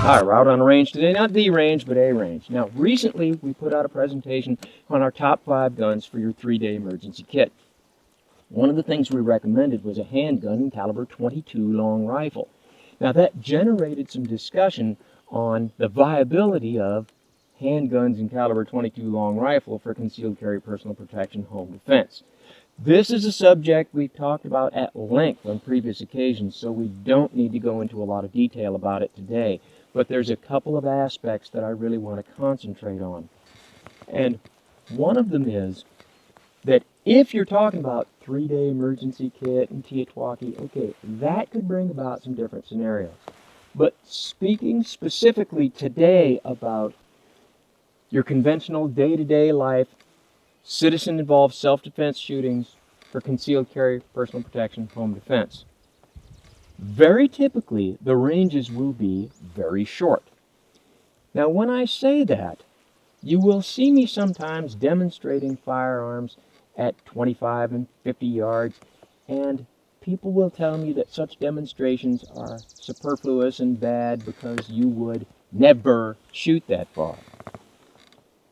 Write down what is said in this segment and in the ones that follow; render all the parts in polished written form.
Hi, we're out on a range today, not the range, but a range. Now, recently we put out a presentation on our top 5 guns for your 3-day emergency kit. One of the things we recommended was a handgun in caliber 22 long rifle. Now, that generated some discussion on the viability of handguns in caliber 22 long rifle for concealed carry, personal protection, home defense. This is a subject we've talked about at length on previous occasions, so we don't need to go into a lot of detail about it today. But there's a couple of aspects that I really want to concentrate on. And one of them is that if you're talking about 3-day emergency kit and Tiatuaki, okay, that could bring about some different scenarios. But speaking specifically today about your conventional day-to-day life, citizen-involved self-defense shootings for concealed carry, personal protection, home defense. Very typically, the ranges will be very short. Now, when I say that, you will see me sometimes demonstrating firearms at 25 and 50 yards, and people will tell me that such demonstrations are superfluous and bad because you would never shoot that far.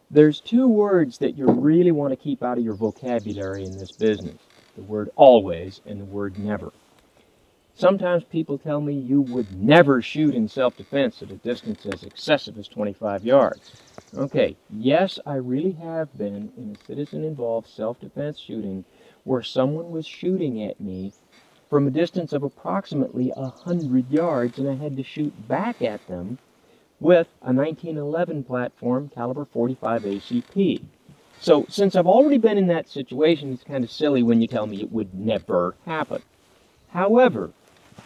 There's 2 words that you really want to keep out of your vocabulary in this business. The word always and the word never. Sometimes people tell me you would never shoot in self-defense at a distance as excessive as 25 yards. Okay, yes, I really have been in a citizen-involved self-defense shooting where someone was shooting at me from a distance of approximately 100 yards, and I had to shoot back at them with a 1911 platform caliber 45 ACP. So since I've already been in that situation, it's kind of silly when you tell me it would never happen. However,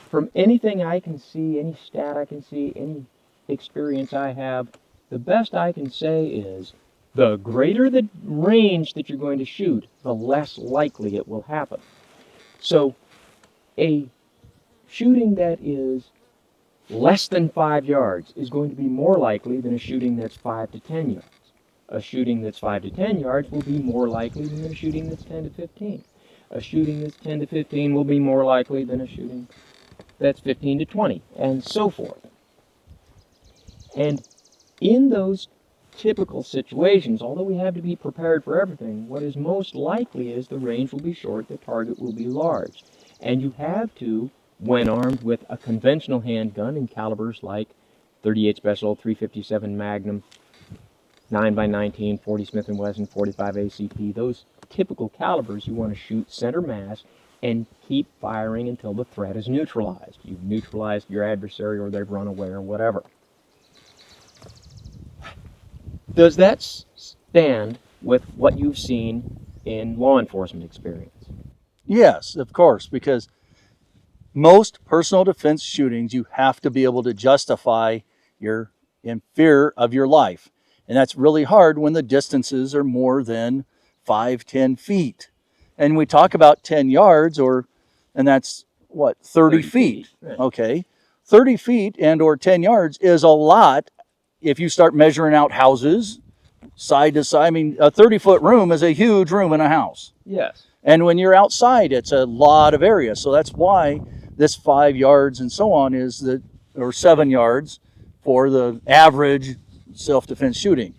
from anything I can see, any stat I can see, any experience I have, the best I can say is the greater the range that you're going to shoot, the less likely it will happen. So a shooting that is less than 5 yards is going to be more likely than a shooting that's 5 to 10 yards. A shooting that's 5 to 10 yards will be more likely than a shooting that's 10 to 15. A shooting that's 10 to 15 will be more likely than a shooting that's 15 to 20, and so forth. And in those typical situations, although we have to be prepared for everything, what is most likely is the range will be short, the target will be large. And you have to, when armed with a conventional handgun in calibers like 38 Special, 357 Magnum, 9x19, 40 Smith & Wesson, 45 ACP, those typical calibers, you want to shoot center mass and keep firing until the threat is neutralized. You've neutralized your adversary or they've run away or whatever. Does that stand with what you've seen in law enforcement experience? Yes, of course, because most personal defense shootings, you have to be able to justify your in fear of your life. And that's really hard when the distances are more than 5-10 feet. And we talk about 10 yards and that's what, 30 feet. Right. Okay. 30 feet and or 10 yards is a lot if you start measuring out houses side to side. I mean, a 30-foot room is a huge room in a house. Yes. And when you're outside, it's a lot of area. So that's why this 5 yards and so on or 7 yards for the average self-defense shooting.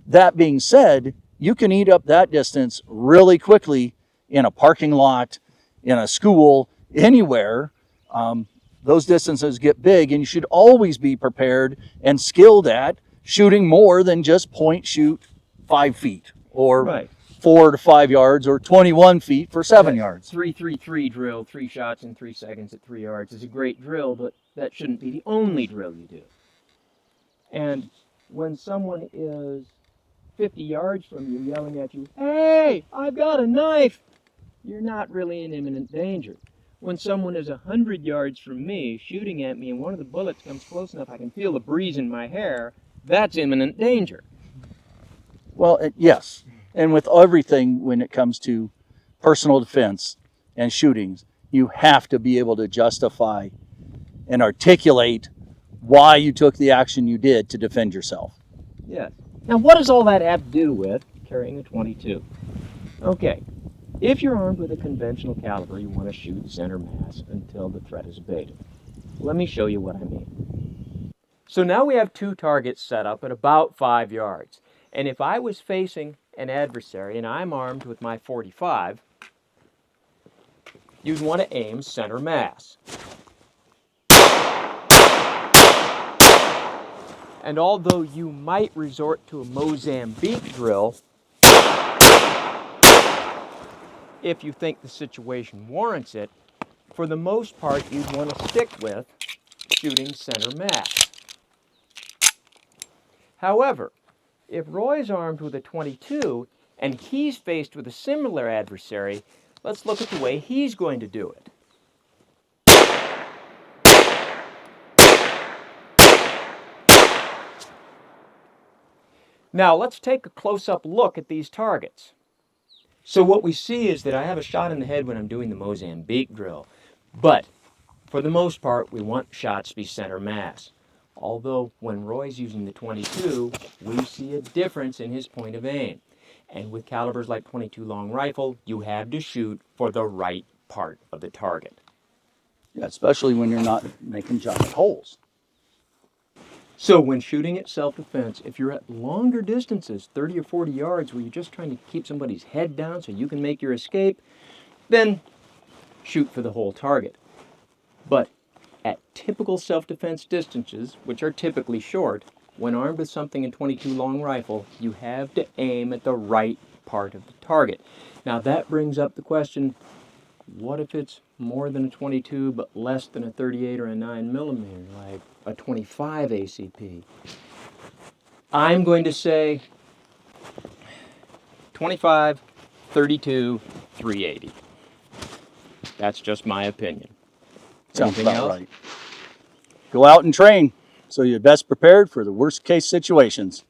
That being said, you can eat up that distance really quickly in a parking lot, in a school, anywhere. Those distances get big, and you should always be prepared and skilled at shooting more than just point shoot 5 feet or Right. 4 to 5 yards or 21 feet for 7 yards. 3-3-3 drill, 3 shots in 3 seconds at 3 yards is a great drill, but that shouldn't be the only drill you do. And when someone is 50 yards from you yelling at you, "Hey, I've got a knife," you're not really in imminent danger. When someone is 100 yards from me shooting at me and one of the bullets comes close enough I can feel the breeze in my hair, that's imminent danger. Well, yes. And with everything when it comes to personal defense and shootings, you have to be able to justify and articulate why you took the action you did to defend yourself. Yes. Now, what does all that have to do with carrying a 22? Okay, if you're armed with a conventional caliber, you want to shoot center mass until the threat is abated. Let me show you what I mean. So now we have two targets set up at about 5 yards. And if I was facing an adversary and I'm armed with my .45, you'd want to aim center mass. And although you might resort to a Mozambique drill if you think the situation warrants it, for the most part you'd want to stick with shooting center mass. However, if Roy's armed with a .22 and he's faced with a similar adversary, let's look at the way he's going to do it. Now let's take a close-up look at these targets. So what we see is that I have a shot in the head when I'm doing the Mozambique drill, but for the most part we want shots to be center mass. Although when Roy's using the .22, we see a difference in his point of aim. And with calibers like .22 long rifle, you have to shoot for the right part of the target. Yeah, especially when you're not making giant holes. So when shooting at self-defense, if you're at longer distances, 30 or 40 yards, where you're just trying to keep somebody's head down so you can make your escape, then shoot for the whole target. But at typical self-defense distances, which are typically short, when armed with something in .22 long rifle, you have to aim at the right part of the target. Now that brings up the question, what if it's more than a .22 but less than a .38 or a 9mm, like a .25 ACP? I'm going to say .25, .32, .380. That's just my opinion. Sounds Anything about else? right. Go out and train so you're best prepared for the worst case situations.